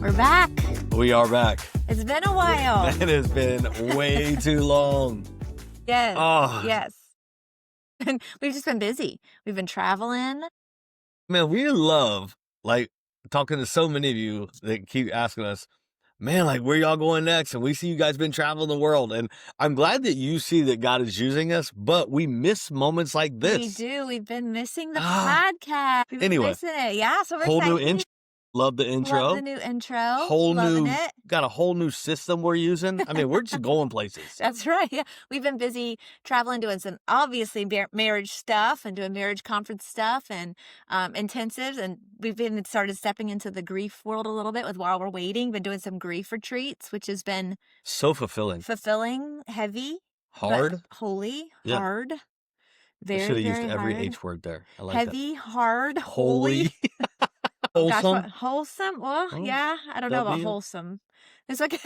We're back. We are back. It's been a while. It has been way too long. Yes. Oh, Yes. And we've just been busy. We've been traveling. man, we love, like, talking to so many of you that keep asking us, man, like, where y'all going next? And we see you guys been traveling the world. And I'm glad that you see that God is using us, but we miss moments like this. We do. We've been missing the podcast. We've been Anyway, missing it. Yeah. So we're whole new excited. intro. Love the intro. Love the new intro. Loving it. Got a whole new system we're using. I mean, we're just going places. That's right. Yeah. We've been busy traveling, doing some obviously marriage stuff and doing marriage conference stuff and intensives. And we've been started stepping into the grief world a little bit with while we're waiting. Been doing some grief retreats, which has been So fulfilling. Heavy, Hard. holy, Yeah. hard. I should have used very every hard. H word there. I like Heavy, hard, that. Holy. Wholesome. Wholesome. Wholesome. Well, Oh, yeah. I don't know about W. wholesome. It's like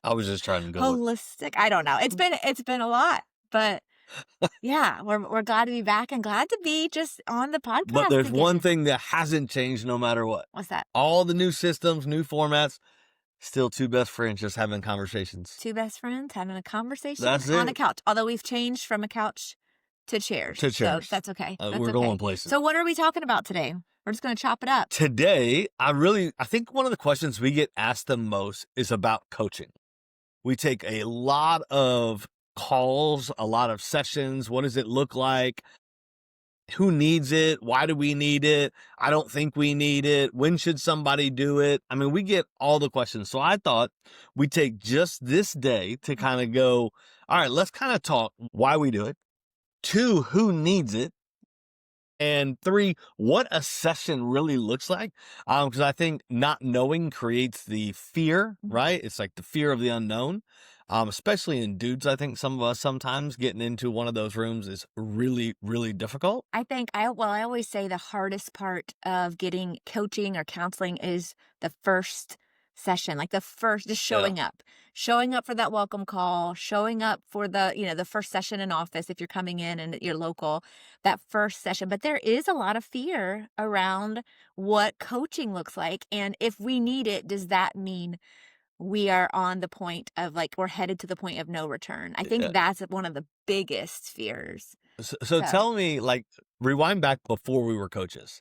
I was just trying to go. holistic. I don't know. It's been a lot, but yeah, we're glad to be back and glad to be just on the podcast. But there's again. one thing that hasn't changed no matter what. What's that? All the new systems, new formats, still two best friends just having conversations. Two best friends having a conversation That's on it. a couch. Although we've changed from a couch to chairs. To chairs. So that's okay. We're going places. So what are we talking about today? We're just going to chop it up. Today, I think one of the questions we get asked the most is about coaching. We take a lot of calls, a lot of sessions. What does it look like? Who needs it? Why do we need it? I don't think we need it. When should somebody do it? I mean, we get all the questions. So I thought we'd take just this day to kind of go, all right, let's kind of talk why we do it. 2, who needs it? And 3, what a session really looks like. Because I think not knowing creates the fear, right? It's like the fear of the unknown. Especially in dudes, I think some of us sometimes getting into one of those rooms is really, really difficult. I think I always say the hardest part of getting coaching or counseling is the first session, like just showing up for that welcome call, showing up for the first session in office if you're coming in and you're local, that first session. But there is a lot of fear around what coaching looks like. And if we need it, does that mean we are on the point of we're headed to the point of no return? I think that's one of the biggest fears. So tell me, rewind back before we were coaches.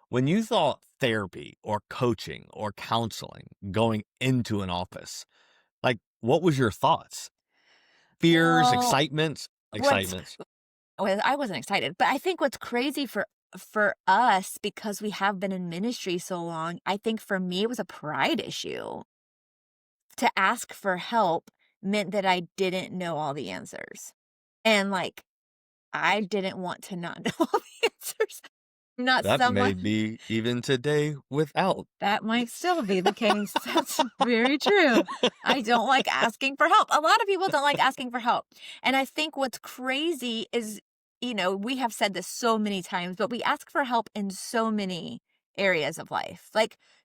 When you thought therapy or coaching or counseling going into an office, what was your thoughts? Fears, excitements? Well, I wasn't excited, but I think what's crazy for us, because we have been in ministry so long, I think for me it was a pride issue. To ask for help meant that I didn't know all the answers. And I didn't want to not know all the answers. That may be even today without. That might still be the case. That's very true. I don't like asking for help. A lot of people don't like asking for help. And I think what's crazy is, we have said this so many times, but we ask for help in so many areas of life,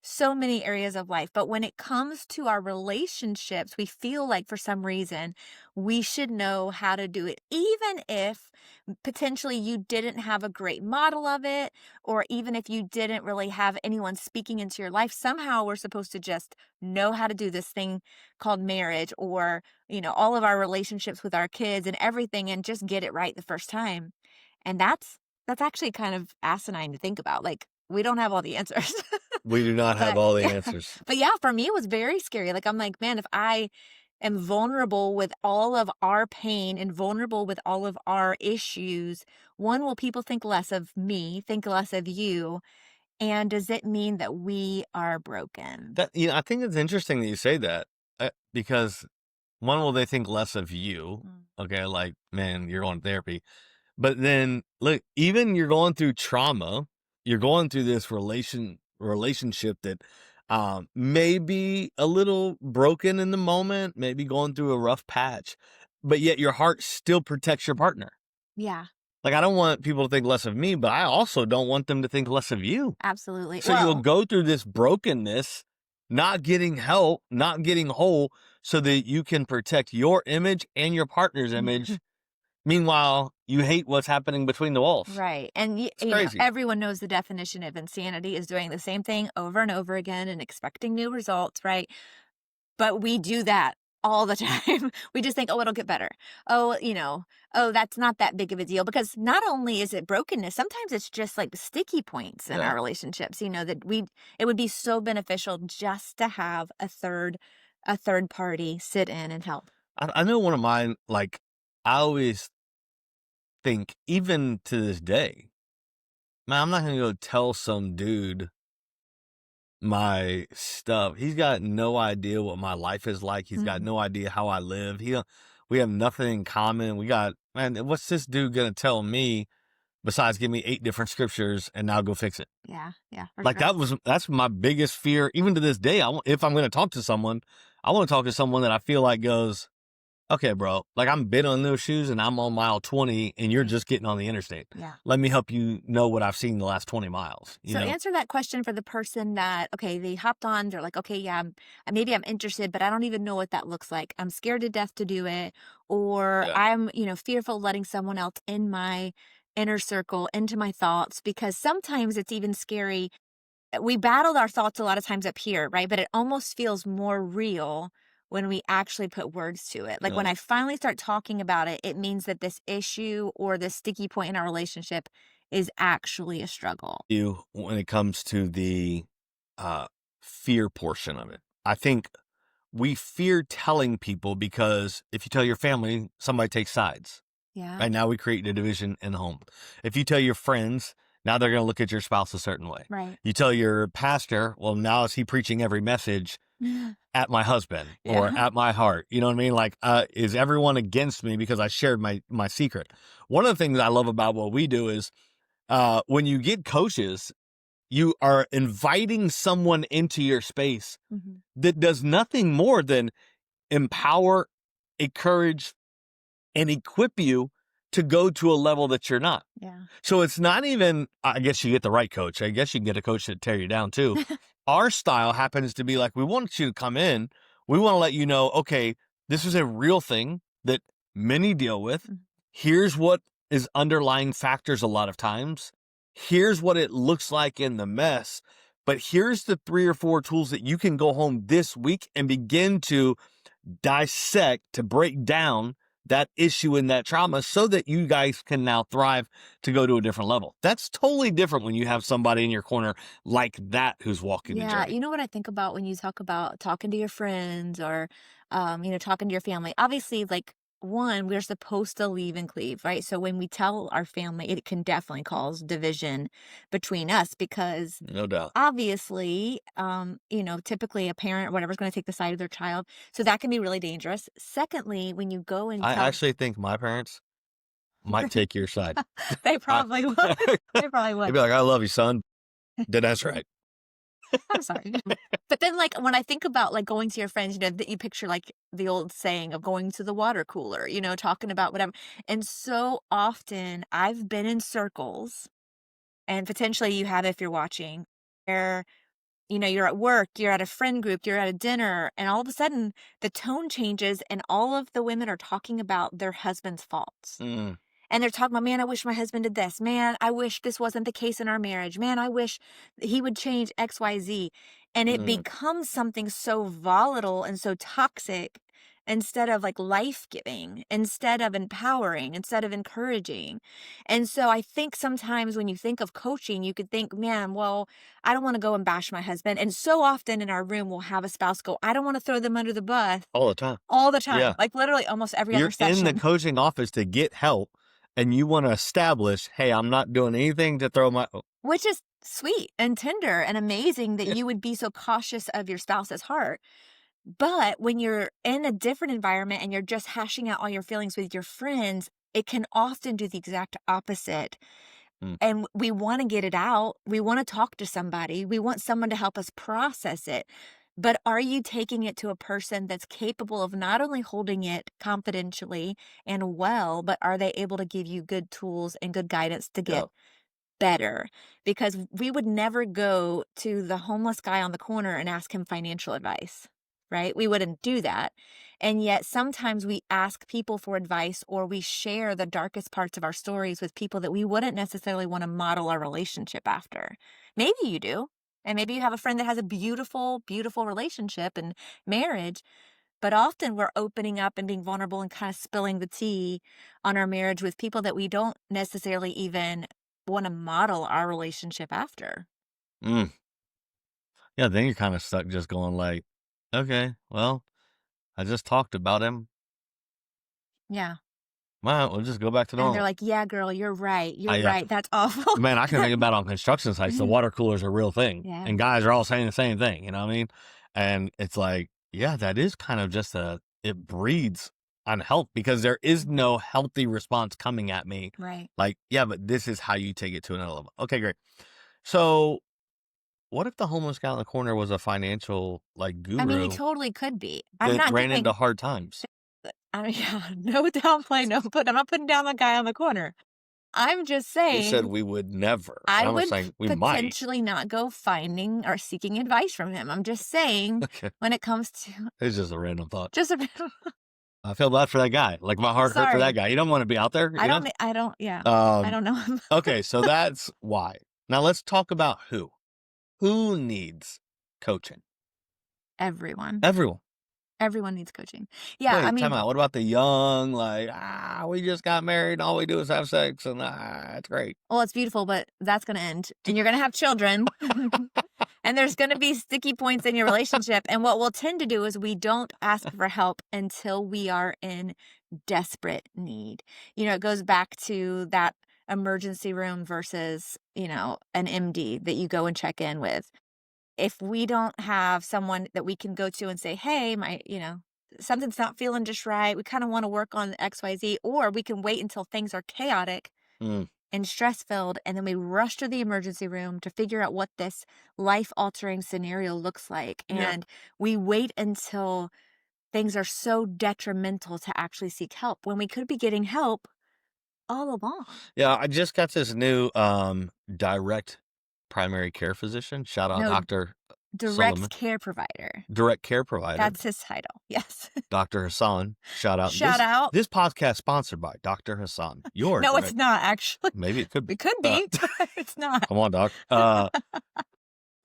so many areas of life. But when it comes to our relationships, we feel like for some reason we should know how to do it, even if potentially you didn't have a great model of it, or even if you didn't really have anyone speaking into your life. Somehow we're supposed to just know how to do this thing called marriage, or, all of our relationships with our kids and everything, and just get it right the first time. And that's actually kind of asinine to think about. We don't have all the answers. We do not have all the answers. But yeah, for me, it was very scary. I'm like, man, if I am vulnerable with all of our pain and vulnerable with all of our issues, one, will people think less of me, think less of you? And does it mean that we are broken? I think it's interesting that you say that, because one, will they think less of you? Okay, man, you're going to therapy. But then, look, even you're going through trauma, you're going through this relationship that may be a little broken in the moment, maybe going through a rough patch, but yet your heart still protects your partner. Yeah. I don't want people to think less of me, but I also don't want them to think less of you. Absolutely. So you'll go through this brokenness, not getting help, not getting whole, so that you can protect your image and your partner's image Meanwhile, you hate what's happening between the walls. Right. And It's crazy. everyone knows the definition of insanity is doing the same thing over and over again and expecting new results, right? But we do that all the time. We just think, "Oh, it'll get better." Oh, "Oh, that's not that big of a deal." Because not only is it brokenness, sometimes it's just like sticky points in Yeah. our relationships, that it would be so beneficial just to have a third party sit in and help. I know one of mine, like, I always think, even to this day, man, I'm not gonna go tell some dude my stuff. He's got no idea what my life is like. He's got Mhm. no idea how I live. We have nothing in common. Man, what's this dude gonna tell me besides give me 8 different scriptures and now go fix it? Yeah, yeah, for Like, sure. that's my biggest fear, even to this day. If I'm gonna talk to someone, I want to talk to someone that I feel like goes, okay, bro, like, I'm been on those shoes and I'm on mile 20 and you're Right. just getting on the interstate. Yeah. Let me help you know what I've seen the last 20 miles, you So know? answer that question for the person that, okay, they hopped on, they're like, okay, yeah, maybe I'm interested, but I don't even know what that looks like. I'm scared to death to do it, or Yeah. I'm, fearful of letting someone else in my inner circle, into my thoughts, because sometimes it's even scary. We battled our thoughts a lot of times up here, right? But it almost feels more real when we actually put words to it. Like when Yeah. I finally start talking about it, it means that this issue or this sticky point in our relationship is actually a struggle. You, when it comes to the uh, fear portion of it, I think we fear telling people because if you tell your family, somebody takes sides. Yeah. Right now, we create a division in the home. If you tell your friends, now they're going to look at your spouse a certain way. Right. You tell your pastor, well, now is he preaching every message at my husband or Yeah. at my heart? You know what I mean? Like, is everyone against me because I shared my secret? One of the things I love about what we do is when you get coaches, you are inviting someone into your space Mhm. that does nothing more than empower, encourage, and equip you to go to a level that you're not. Yeah. So it's not even, I guess you get the right coach. I guess you can get a coach that tear you down too. Our style happens to be like, we want you to come in. We want to let you know, okay, this is a real thing that many deal with. Mhm. Here's what is underlying factors a lot of times. Here's what it looks like in the mess. But here's the 3 or 4 tools that you can go home this week and begin to dissect, to break down that issue and that trauma so that you guys can now thrive to go to a different level. That's totally different when you have somebody in your corner like that who's walking the Yeah, journey. you know what I think about when you talk about talking to your friends or, talking to your family? Obviously, like, one, we're supposed to leave and cleave, right? So when we tell our family, it can definitely cause division between us because No doubt. obviously, typically a parent or whatever is going to take the side of their child. So that can be really dangerous. Secondly, when you go and I tell, actually think my parents might take your side. they I, probably would. They probably they'd would. be like, I love you, son. That's right. I'm sorry. But then, like, when I think about, like, going to your friends, that you picture, like, the old saying of going to the water cooler, talking about whatever. And so often I've been in circles, and potentially you have if you're watching, where, you're at work, you're at a friend group, you're at a dinner, and all of a sudden the tone changes and all of the women are talking about their husband's faults. Mm, And they're talking about, man, I wish my husband did this. Man, I wish this wasn't the case in our marriage. Man, I wish he would change XYZ. And it mm. becomes something so volatile and so toxic instead of like life giving, instead of empowering, instead of encouraging. And so I think sometimes when you think of coaching, you could think, man, well, I don't want to go and bash my husband. And so often in our room, we'll have a spouse go, I don't want to throw them under the bus All the time. all the time, Yeah. like literally almost every other You're in the session. coaching office to get help and you want to establish, hey, I'm not doing anything to throw my. Which is sweet and tender and amazing that you would be so cautious of your spouse's heart. But when you're in a different environment and you're just hashing out all your feelings with your friends, it can often do the exact opposite. Mm. And we want to get it out. We want to talk to somebody. We want someone to help us process it. But are you taking it to a person that's capable of not only holding it confidentially and well, but are they able to give you good tools and good guidance to Yeah. get better? Because we would never go to the homeless guy on the corner and ask him financial advice. right? We wouldn't do that. And yet sometimes we ask people for advice, or we share the darkest parts of our stories with people that we wouldn't necessarily want to model our relationship after. Maybe you do. And maybe you have a friend that has a beautiful, beautiful relationship and marriage, but often we're opening up and being vulnerable and kind of spilling the tea on our marriage with people that we don't necessarily even want to model our relationship after. Mm. Yeah, then you're kind of stuck just going like, okay, well, I just talked about him. Yeah. Well, we'll just go back to And they're normal. like, yeah, girl, you're right. You're I right. That's awful. Man, I can think about on construction sites, the water cooler is a real thing, Yeah. and guys are all saying the same thing, you know what I mean? And it's like, yeah, that is kind of just it breeds unhealth because there is no healthy response coming at me. Right. Like, yeah, but this is how you take it to another level. Okay, great. So, what if the homeless guy in the corner was a financial like I mean, he guru totally could be. I'm that not ran into doing, hard times? I mean, yeah, no downplay, I'm not putting down the guy on the corner. I'm just You said saying we would never, and I I'm would saying we might. potentially not go finding or seeking advice from him. I'm just saying Okay, when it comes to it's just a random thought. just a I feel bad for that guy. Like my heart hurt for that sorry. guy. You don't want to be out there, you know? Yeah. I Um, don't know him. okay, so that's why. Now let's talk about who. Who needs coaching? Everyone. Everyone. Everyone needs coaching. Yeah, I Wait, time mean, out. What about the young? Like, we just got married and all we do is have sex and it's great. well, it's beautiful, but that's going to end and you're going to have children. And there's going to be sticky points in your relationship. And what we'll tend to do is we don't ask for help until we are in desperate need. It goes back to that emergency room versus, an MD that you go and check in with. If we don't have someone that we can go to and say, hey, something's not feeling just right. We kind of want to work on XYZ, or we can wait until things are chaotic Mm, and stress filled. And then we rush to the emergency room to figure out what this life altering scenario looks like. yeah. And we wait until things are so detrimental to actually seek help when we could be getting help all along. Yeah, I just got this new direct primary care physician. Shout out No, Dr. direct Solomon. care provider. Direct care provider. That's his title. Yes. Dr. Hassan. Shout out. Shout out. This podcast sponsored by Dr. Hassan. Your No, direct it's not actually. Maybe it could be. It could be, but it's not. Come on, doc.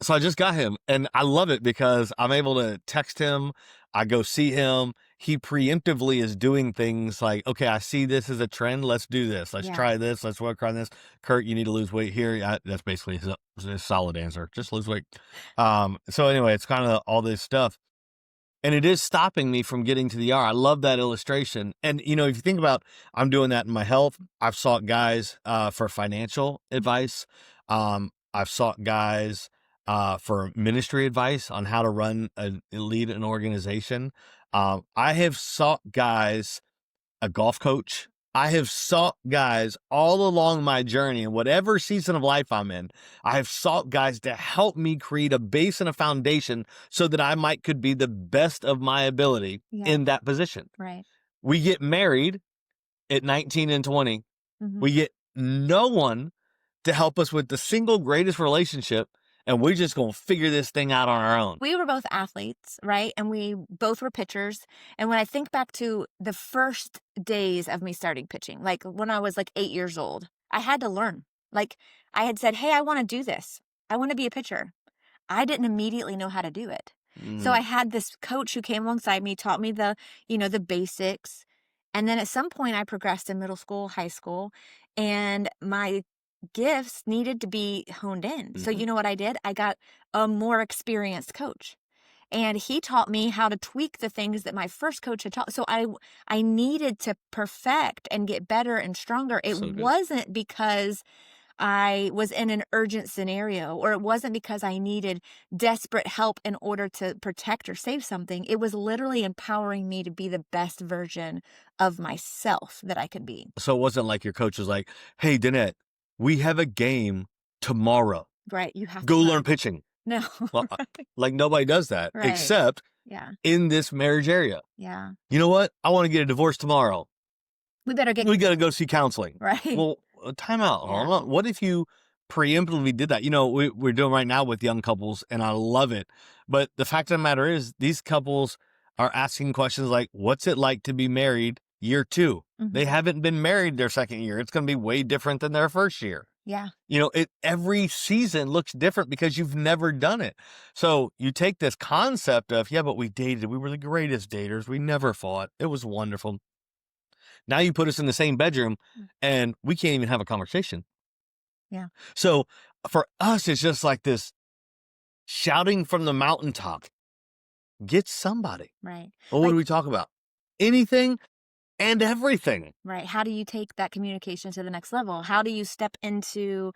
So I just got him and I love it because I'm able to text him. I go see him. He preemptively is doing things like, okay, I see this as a trend. Let's do this. Let's Yeah. try this. Let's work on this. Kurt, you need to lose weight here. That's basically his solid answer. Just lose weight. So anyway, it's kind of all this stuff. And it is stopping me from getting to the ER. I love that illustration. And, if you think about, I'm doing that in my health. I've sought guys for financial advice. I've sought guys for ministry advice on how to lead an organization. I have sought guys, a golf coach. I have sought guys all along my journey in whatever season of life I'm in. I have sought guys to help me create a base and a foundation so that I could be the best of my ability in that position. Right. We get married at 19 and 20. Mhm. We get no one to help us with the single greatest relationship, and we're just going to figure this thing out on our own. We were both athletes, right? And we both were pitchers. And when I think back to the first days of me starting pitching, like when I was like 8 years old, I had to learn. Like I had said, hey, I want to do this. I want to be a pitcher. I didn't immediately know how to do it. So I had this coach who came alongside me, taught me the basics. And then at some point I progressed in middle school, high school, and my gifts needed to be honed in. So you know what I did? I got a more experienced coach. And he taught me how to tweak the things that my first coach had taught. So I needed to perfect and get better and stronger. It So good. wasn't because I was in an urgent scenario, or it wasn't because I needed desperate help in order to protect or save something. It was literally empowering me to be the best version of myself that I could be. So it wasn't like your coach was like, hey, Denette, we have a game tomorrow. Right. You have Go to learn pitching. No. Well, like nobody does that Right. except Yeah. in this marriage area. Yeah. You know what? I want to get a divorce tomorrow. We better get We got to go see counseling. right. Well, time out. Yeah. Hold on. What if you preemptively did that. We're doing right now with young couples, and I love it. But the fact of the matter is, these couples are asking questions like, what's it like to be married year 2? They Mhm. haven't been married their second year. It's going to be way different than their first year. Yeah. Every season looks different because you've never done it. So you take this concept of, yeah, but we dated. We were the greatest daters. We never fought. It was wonderful. Now you put us in the same bedroom Mm. and we can't even have a conversation. Yeah. So for us, it's just like this shouting from the mountaintop, get somebody. Right. Well, what Like, do we talk about? Anything and everything. right. How do you take that communication to the next level? How do you step into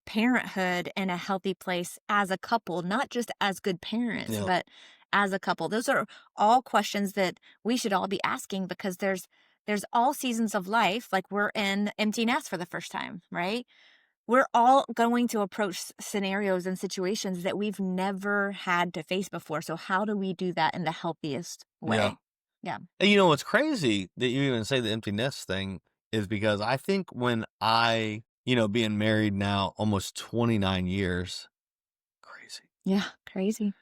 parenthood in a healthy place as a couple, not just as good parents, Yeah. but as a couple? Those are all questions that we should all be asking, because there's all seasons of life. Like, we're in empty nest for the first time, right? We're all going to approach scenarios and situations that we've never had to face before. So how do we do that in the healthiest Yeah. way? Yeah. And what's crazy that you even say the empty nest thing is because I think when being married now almost 29 years, crazy. Yeah. Crazy.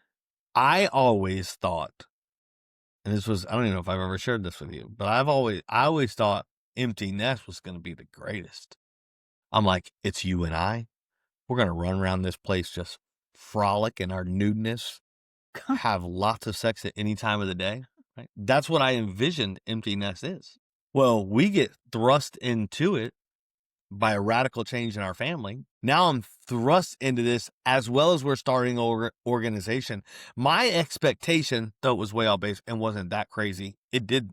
I always thought, and I don't even know if I've ever shared this with you, but I always thought empty nest was going to be the greatest. I'm like, it's you and I. We're going to run around this place, just frolic in our nudeness, have lots of sex at any time of the day. Right? That's what I envisioned empty nest is. Well, we get thrust into it by a radical change in our family. Now I'm thrust into this as well as we're starting organization. My expectation, though it was way off base and wasn't that crazy, it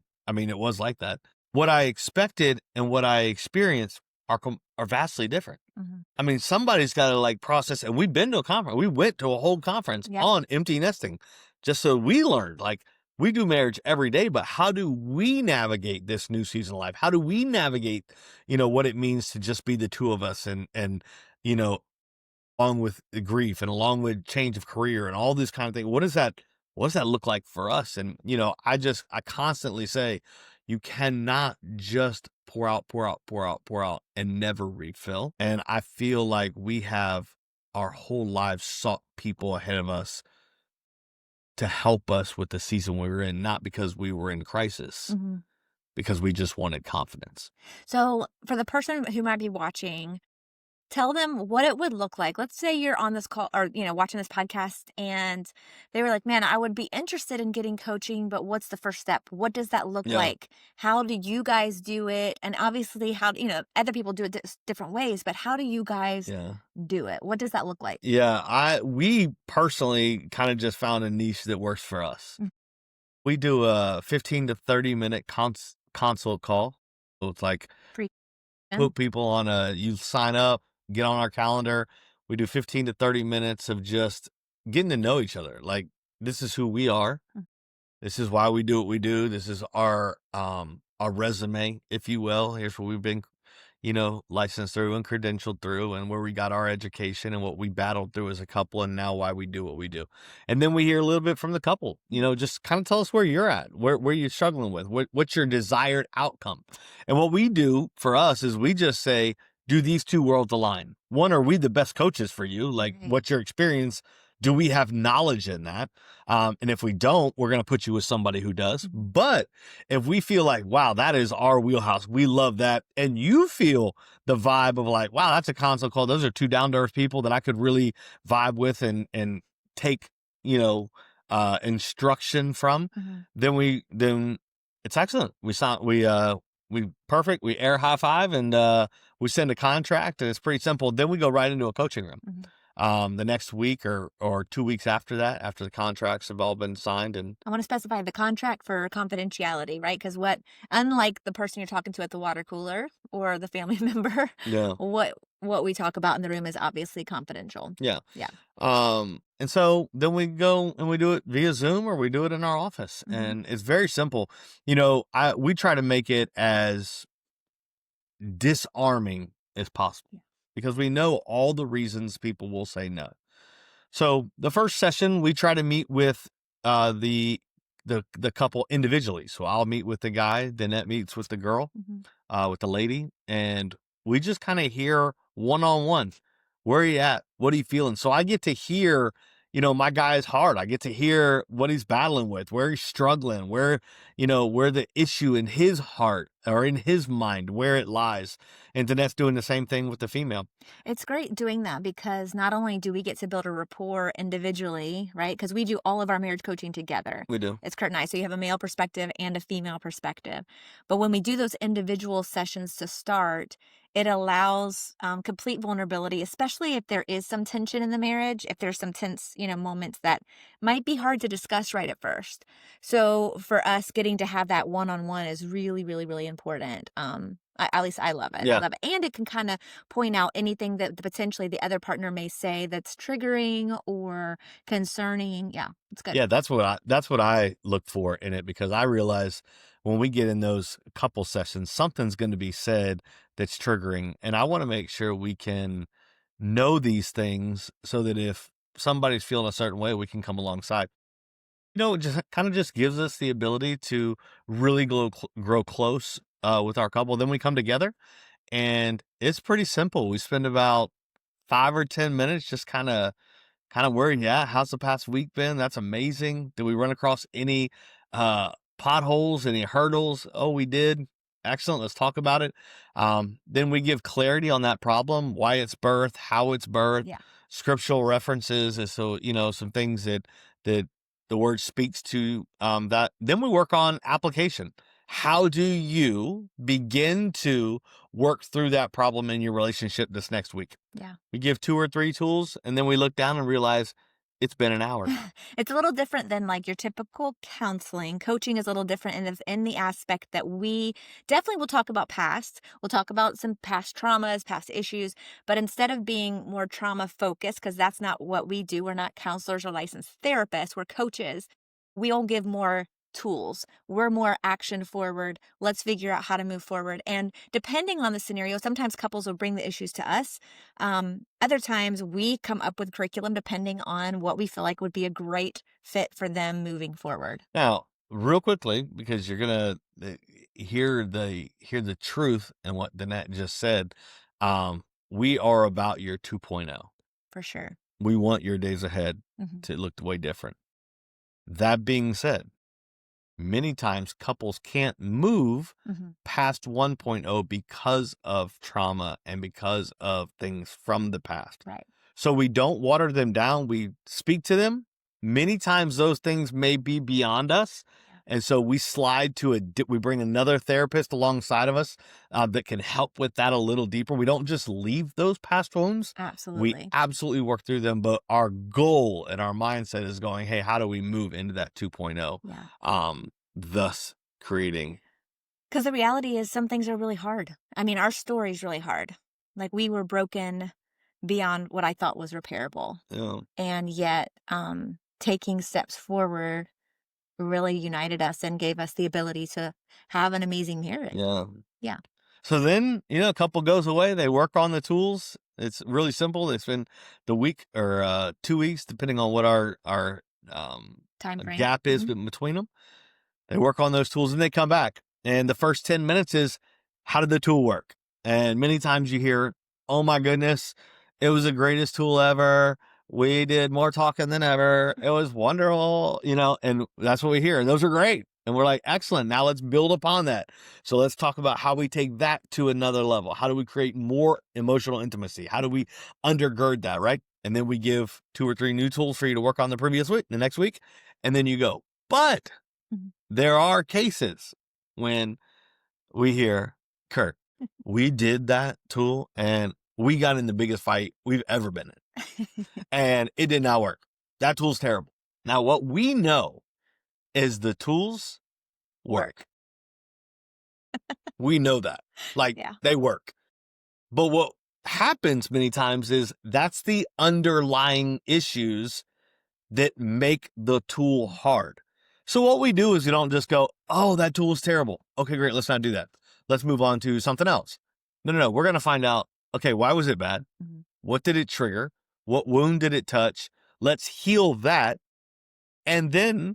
was like that. What I expected and what I experienced are vastly different. Mhm. Somebody's got to process, and we've been to a conference. We went to a whole conference Yeah. on empty nesting just so we learned, we do marriage every day, but how do we navigate this new season of life? How do we navigate, what it means to just be the two of us and, you know, along with the grief and along with change of career and all this kind of thing. What does that look like for us? And, I constantly say, you cannot just pour out, pour out, pour out, pour out and never refill. And I feel like we have our whole lives sought people ahead of us to help us with the season we were in, not because we were in crisis, Mhm. because we just wanted confidence. So for the person who might be watching, tell them what it would look like. Let's say you're on this call, or, watching this podcast, and they were like, man, I would be interested in getting coaching, but what's the first step? What does that look Yeah. like? How do you guys do it? And obviously other people do it different ways, but how do you guys Yeah. do it? What does that look like? Yeah. We personally kind of just found a niche that works for us. Mm. We do a 15 to 30-minute consult call. So it's like, Free. put people you sign up, get on our calendar. We do 15 to 30 minutes of just getting to know each other. Like, this is who we are. Mm. This is why we do what we do. This is our resume, if you will. Here's what we've been, licensed through and credentialed through, and where we got our education and what we battled through as a couple, and now why we do what we do. And then we hear a little bit from the couple, just kind of tell us where you're at, where you're struggling with, what's your desired outcome. And what we do for us is we just say, do these two worlds align? One, are we the best coaches for you? Like, Right. what's your experience? Do we have knowledge in that? And if we don't, we're going to put you with somebody who does. Mhm. But if we feel like, wow, that is our wheelhouse, we love that, and you feel the vibe of like, wow, that's a consult call. Those are two down to earth people that I could really vibe with and take, instruction from, Mhm. then it's excellent. We perfect. We air high five and we send a contract, and it's pretty simple. Then we go right into a coaching room. Mhm. The next week or 2 weeks after that, after the contracts have all been signed. And I want to specify the contract for confidentiality, right? Because unlike the person you're talking to at the water cooler or the family member, yeah, what we talk about in the room is obviously confidential. yeah. Yeah. And so then we go and we do it via Zoom or we do it in our office, Mhm. and it's very simple. We try to make it as disarming as possible Yeah. because we know all the reasons people will say no. So the first session, we try to meet with the couple individually. So I'll meet with the guy, Denette meets with the girl, Mhm. with the lady, and we just kind of hear one-on-one. Where are you at? What are you feeling? So I get to hear, my guy's heart. I get to hear what he's battling with, where he's struggling, where the issue in his heart or in his mind, where it lies. And Danette's doing the same thing with the female. It's great doing that because not only do we get to build a rapport individually, right? Because we do all of our marriage coaching together. We do. It's nice. So you have a male perspective and a female perspective. But when we do those individual sessions to start, it allows complete vulnerability, especially if there is some tension in the marriage, if there's some tense, moments that might be hard to discuss right at first. So for us, getting to have that one-on-one is really, really, really important. At least I love it. I Yeah. love it. And it can kind of point out anything that potentially the other partner may say that's triggering or concerning. Yeah, it's good. Yeah, that's what I look for in it, because I realize when we get in those couple sessions, something's going to be said that's triggering, and I want to make sure we can know these things so that if somebody's feeling a certain way, we can come alongside. It just gives us the ability to really grow close with our couple. Then we come together, and it's pretty simple. We spend about 5 or 10 minutes just kind of where you at? How's the past week been? That's amazing. Did we run across any potholes, any hurdles? Oh, we did. Excellent. Let's talk about it. Then we give clarity on that problem, why it's birthed, how it's birthed, Yeah. scriptural references, and so some things that the word speaks to. That then we work on application. How do you begin to work through that problem in your relationship this next week? Yeah. We give 2 or 3 tools, and then we look down and realize it's been an hour. It's a little different than like your typical counseling. Coaching is a little different in the aspect that we definitely will talk about past. We'll talk about some past traumas, past issues, but instead of being more trauma focused, because that's not what we do. We're not counselors or licensed therapists. We're coaches. We'll give more tools. We're more action forward. Let's figure out how to move forward. And depending on the scenario, sometimes couples will bring the issues to us. Other times we come up with curriculum depending on what we feel like would be a great fit for them moving forward. Now, real quickly, because you're gonna hear the truth in what Danette just said. We are about your 2.0. For sure. We want your days ahead Hmm. to look way different. That being said, many times couples can't move Hmm. past 1.0 because of trauma and because of things from the past. Right. So we don't water them down. We speak to them. Many times those things may be beyond us. Yeah. And so we slide to we bring another therapist alongside of us that can help with that a little deeper. We don't just leave those past wounds. We Absolutely. absolutely work through them. But our goal and our mindset is going, hey, how do we move into that 2.0? Yeah. Thus creating. Because the reality is some things are really hard. I mean, our story's really hard. Like we were broken beyond what I thought was repairable. And yet, taking steps forward really united us and gave us the ability to have an amazing marriage. Yeah. Yeah. So then, a couple goes away. They work on the tools. It's really simple. They spend the week or 2 weeks, depending on what our Time frame. gap is between them. They work on those tools and they come back. And the first 10 minutes is, how did the tool work? And many times you hear, oh my goodness, it was the greatest tool ever. We did more talking than ever. It was wonderful, and that's what we hear. And those are great. And we're like, excellent. Now let's build upon that. So let's talk about how we take that to another level. How do we create more emotional intimacy? How do we undergird that, right? And then we give 2 or 3 new tools for you to work on the next week. And then you go. But there are cases when we hear, Kurt, we did that tool and we got in the biggest fight we've ever been in. And it did not work. That tool's terrible. Now, what we know is the tools work. We know that. Yeah. They work. But what happens many times is that's the underlying issues that make the tool hard. So what we do is we don't just go, oh, that tool is terrible. Okay, great. Let's not do that. Let's move on to something else. No. We're going to find out, okay, why was it bad? What did it trigger? What wound did it touch? Let's heal that. And then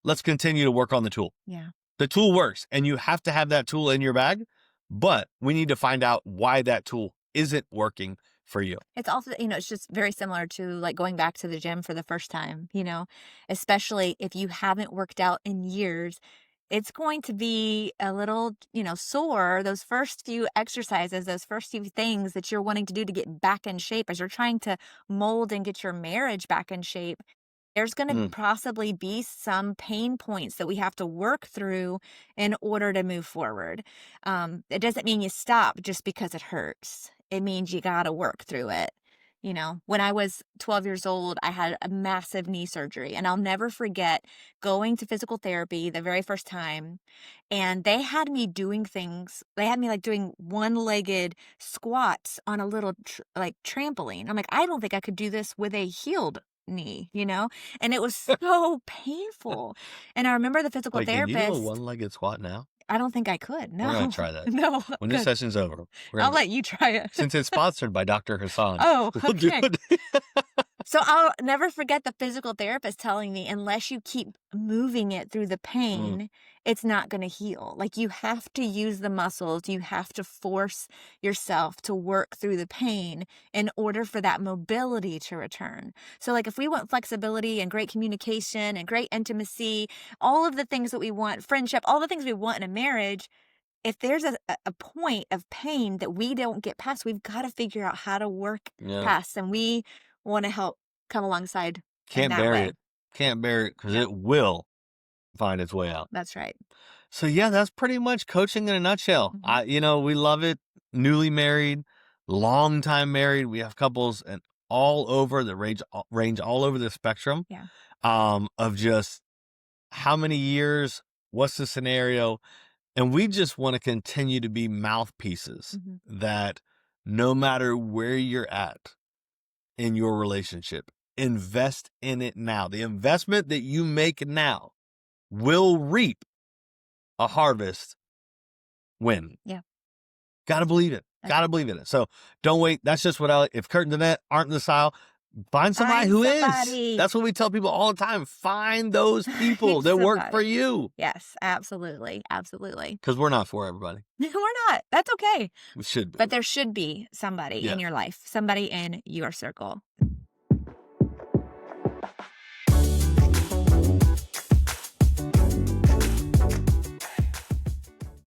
let's continue to work on the tool. Yeah. The tool works and you have to have that tool in your bag, but we need to find out why that tool isn't working for you? It's also, it's just very similar to like going back to the gym for the first time, especially if you haven't worked out in years. It's going to be a little, sore those first few exercises, those first few things that you're wanting to do to get back in shape as you're trying to mold and get your marriage back in shape. There's going to Mm, possibly be some pain points that we have to work through in order to move forward. It doesn't mean you stop just because it hurts. It means you got to work through it. When I was 12 years old, I had a massive knee surgery, and I'll never forget going to physical therapy the very first time. And they had me doing things, they had me like doing one legged squats on a little like trampoline. I'm like, I don't think I could do this with a healed knee. And it was so painful. And I remember the physical Wait, can you do a therapist. one-legged squat now? I don't think I could. We're gonna No, try that. no, When this good. session's over, we're I'll gonna, let you try it. since it's sponsored by Dr. Hassan, Oh, we'll do okay. it. So I'll never forget the physical therapist telling me, unless you keep moving it through the Mm, pain, it's not going to heal. Like, you have to use the muscles, you have to force yourself to work through the pain in order for that mobility to return. So, like, if we want flexibility and great communication and great intimacy, all of the things that we want, friendship, all the things we want in a marriage, if there's a point of pain that we don't get past, we've got to figure out how to work yeah. past. And we want to help come alongside in Can't that bury way. it. Can't bury it because No, it will find its way out. that's right. So yeah, that's pretty much coaching in a nutshell. Mhm. We love it. Newly married, long time married. We have couples and all over the range all over the spectrum. Yeah. Of just how many years, what's the scenario, and we just want to continue to be mouthpieces Mhm. that no matter where you're at in your relationship, invest in it now. The investment that you make now will reap a harvest when. Yeah. Gotta believe it. That's Gotta believe in it. So don't wait. That's just what if Kurt and Denette aren't in the style, find somebody Find who is. somebody. That's what we tell people all the time. Find those people Find that work for somebody. you. Yes, absolutely. Absolutely. Because we're not for everybody. We're not. That's okay. We should be. But there should be somebody Yeah. in your life, somebody in your circle.